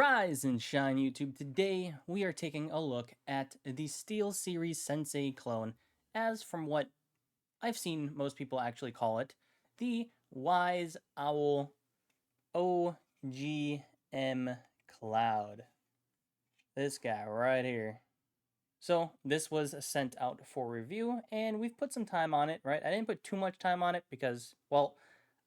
Rise and shine, YouTube. Today we are taking a look at the SteelSeries Sensei clone, as from what I've seen most people actually call it, the Waizowl OGM Cloud. This guy right here. So this was sent out for review, and we've put some time on it, right? I didn't put too much time on it because, well,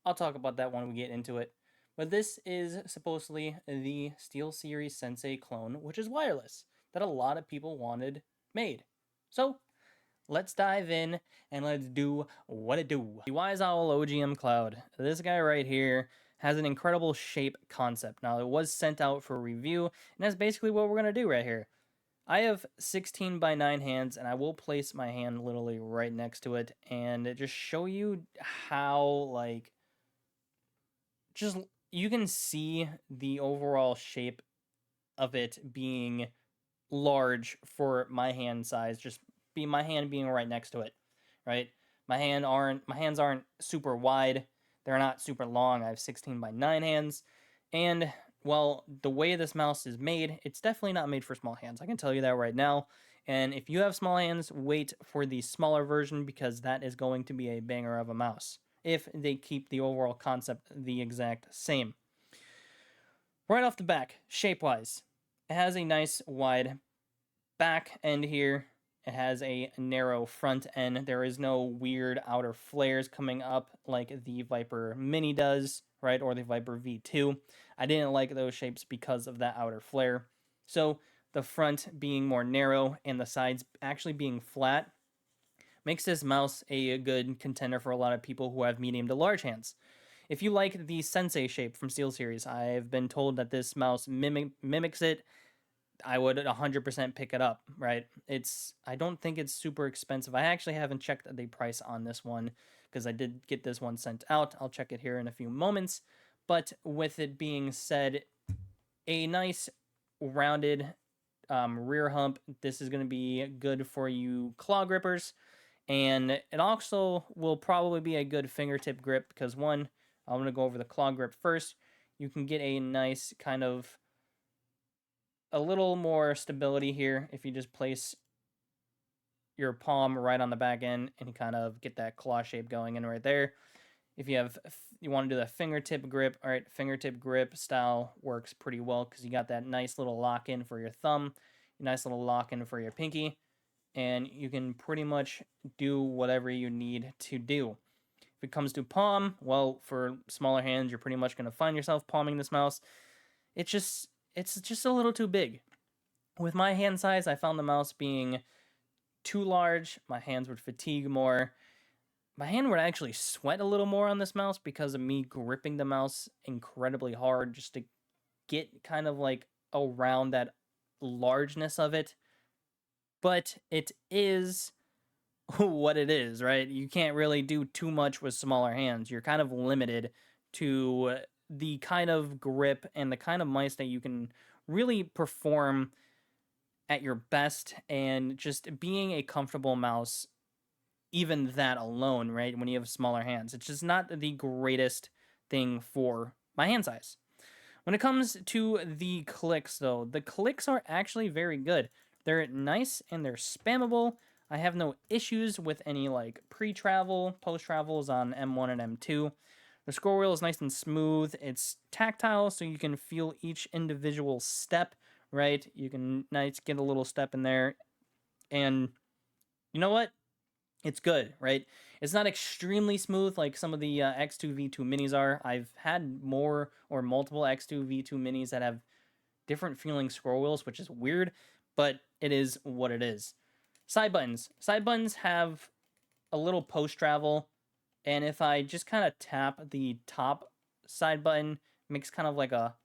I'll talk about that when we get into it. But this is supposedly the SteelSeries Sensei clone, which is wireless, that a lot of people wanted made. So let's dive in and let's do what it do. The Waizowl OGM Cloud. This guy right here has an incredible shape concept. Now, it was sent out for review, and that's basically what we're going to do right here. I have 16 by 9 hands, and I will place my hand literally right next to it and just show you how, like, just you can see the overall shape of it being large for my hand size, just my hand being right next to it, right? My hands aren't super wide. They're not super long. I have 16 by 9 hands. And well, the way this mouse is made, it's definitely not made for small hands. I can tell you that right now. And if you have small hands, wait for the smaller version because that is going to be a banger of a mouse if they keep the overall concept the exact same. Right off the back, shape-wise, it has a nice wide back end here. It has a narrow front end. There is no weird outer flares coming up like the Viper Mini does, right? Or the Viper V2. I didn't like those shapes because of that outer flare. So the front being more narrow and the sides actually being flat makes this mouse a good contender for a lot of people who have medium to large hands. If you like the Sensei shape from SteelSeries, I've been told that this mouse mimics it. I would 100% pick it up, right? I don't think it's super expensive. I actually haven't checked the price on this one because I did get this one sent out. I'll check it here in a few moments. But with it being said, a nice rounded rear hump. This is going to be good for you claw grippers. And it also will probably be a good fingertip grip because one, I'm going to go over the claw grip first. You can get a nice kind of a little more stability here if you just place your palm right on the back end and kind of get that claw shape going in right there. If you want to do the fingertip grip, all right, fingertip grip style works pretty well because you got that nice little lock in for your thumb, nice little lock in for your pinky, and you can pretty much do whatever you need to do. If it comes to palm, well, for smaller hands, you're pretty much going to find yourself palming this mouse. It's just a little too big. With my hand size, I found the mouse being too large. My hands would fatigue more. My hand would actually sweat a little more on this mouse because of me gripping the mouse incredibly hard just to get kind of like around that largeness of it. But it is what it is, right? You can't really do too much with smaller hands. You're kind of limited to the kind of grip and the kind of mice that you can really perform at your best, and just being a comfortable mouse, even that alone, right? When you have smaller hands, it's just not the greatest thing for my hand size. When it comes to the clicks, though, the clicks are actually very good. They're nice and they're spammable. I have no issues with any like pre-travel, post-travels on M1 and M2. The scroll wheel is nice and smooth. It's tactile, so you can feel each individual step, right? You can get a little step in there. And you know what? It's good, right? It's not extremely smooth like some of the X2 V2 minis are. I've had more or multiple X2 V2 minis that have different feeling scroll wheels, which is weird, but it is what it is. Side buttons. Side buttons have a little post travel, and if I just kind of tap the top side button, it makes kind of like a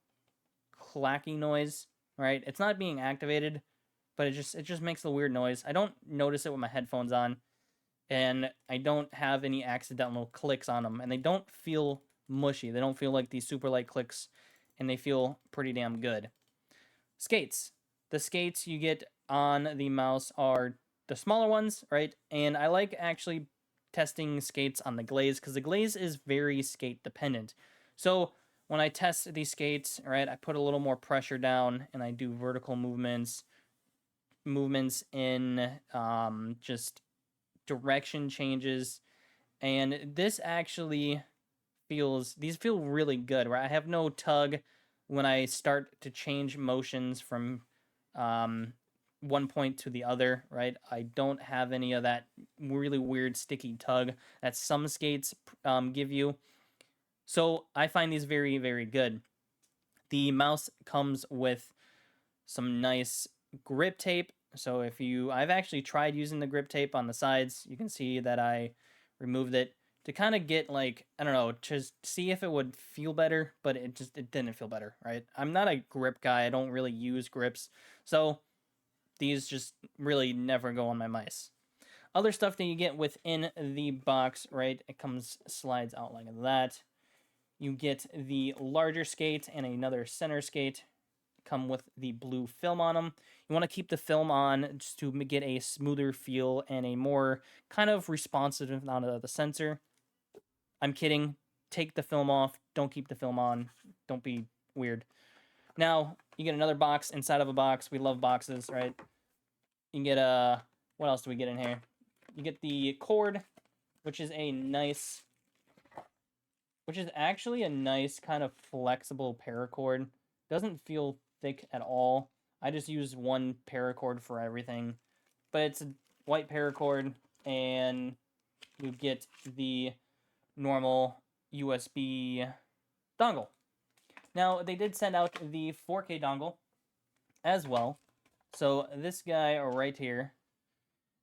clacky noise, right? It's not being activated, but it just makes a weird noise. I don't notice it with my headphones on, and I don't have any accidental clicks on them, and they don't feel mushy. They don't feel like these super light clicks, and they feel pretty damn good. Skates. The skates you get on the mouse are the smaller ones, right? And I like actually testing skates on the glaze because the glaze is very skate dependent. So when I test these skates, right, I put a little more pressure down and I do vertical movements in just direction changes, and this actually these feel really good, right? I have no tug when I start to change motions from um, one point to the other, right? I don't have any of that really weird sticky tug that some skates give you. So I find these very, very good. The mouse comes with some nice grip tape. So I've actually tried using the grip tape on the sides. You can see that I removed it to kind of get like, I don't know, just see if it would feel better, but it didn't feel better, right? I'm not a grip guy. I don't really use grips. So these just really never go on my mice. Other stuff that you get within the box, right? It slides out like that. You get the larger skate and another center skate. Come with the blue film on them. You want to keep the film on just to get a smoother feel and a more kind of responsive out of the sensor. I'm kidding. Take the film off. Don't keep the film on. Don't be weird. Now, you get another box inside of a box. We love boxes, right? You can get what else do we get in here? You get the cord, which is actually a nice kind of flexible paracord. Doesn't feel thick at all. I just use one paracord for everything, but it's a white paracord, and you get the normal USB dongle. Now, they did send out the 4K dongle as well. So this guy right here,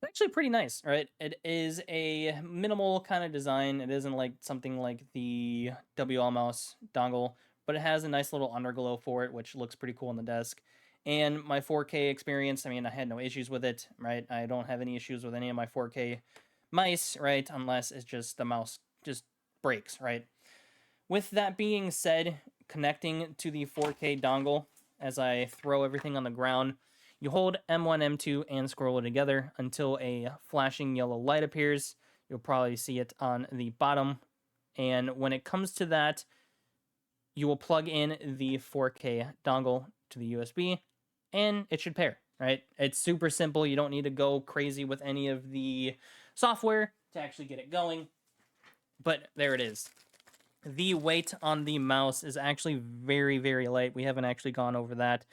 it's actually pretty nice, right? It is a minimal kind of design. It isn't like something like the WL mouse dongle, but it has a nice little underglow for it, which looks pretty cool on the desk. And my 4K experience, I mean, I had no issues with it, right? I don't have any issues with any of my 4K mice, right? Unless it's just the mouse just breaks, right? With that being said, connecting to the 4K dongle, as I throw everything on the ground, you hold M1, M2, and scroll it together until a flashing yellow light appears. You'll probably see it on the bottom. And when it comes to that, you will plug in the 4K dongle to the USB, and it should pair, right? It's super simple. You don't need to go crazy with any of the software to actually get it going. But there it is. The weight on the mouse is actually very, very light. We haven't actually gone over that.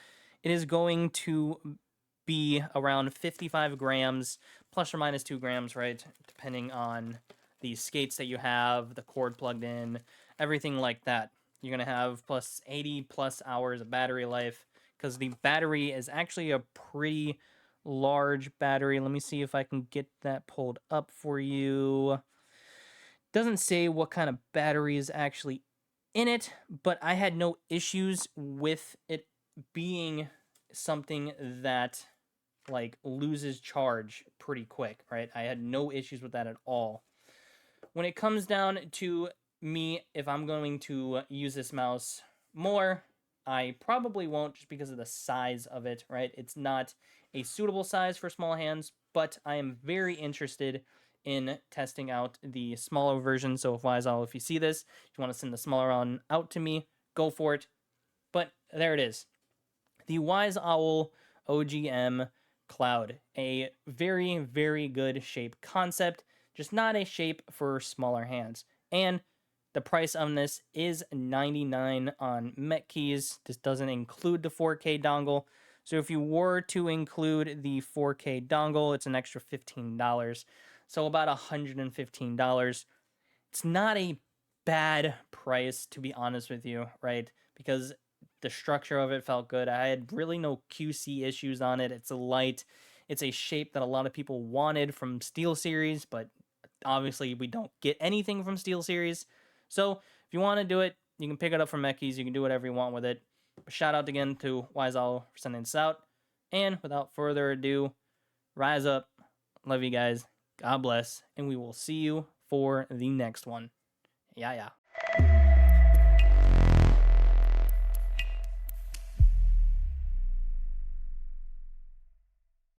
It is going to be around 55 grams, plus or minus 2 grams, right? Depending on the skates that you have, the cord plugged in, everything like that. You're going to have plus 80 plus hours of battery life, because the battery is actually a pretty large battery. Let me see if I can get that pulled up for you. Doesn't say what kind of battery is actually in it, but I had no issues with it being something that like loses charge pretty quick, right? I had no issues with that at all. When it comes down to me, if I'm going to use this mouse more, I probably won't, just because of the size of it, right? It's not a suitable size for small hands, but I am very interested in testing out the smaller version. So if Waizowl, if you see this, if you want to send the smaller one out to me, go for it. But there it is. The Waizowl OGM Cloud. A very, very good shape concept, just not a shape for smaller hands. And the price on this is $99 on MetKeys. This doesn't include the 4K dongle. So if you were to include the 4K dongle, it's an extra $15. So about $115. It's not a bad price, to be honest with you, right? Because the structure of it felt good. I had really no QC issues on it. It's a light. It's a shape that a lot of people wanted from SteelSeries, but obviously we don't get anything from SteelSeries. So if you want to do it, you can pick it up from MetKeys. You can do whatever you want with it. But shout out again to Waizowl for sending this out. And without further ado, rise up. Love you guys. God bless. And we will see you for the next one. Yeah, yeah.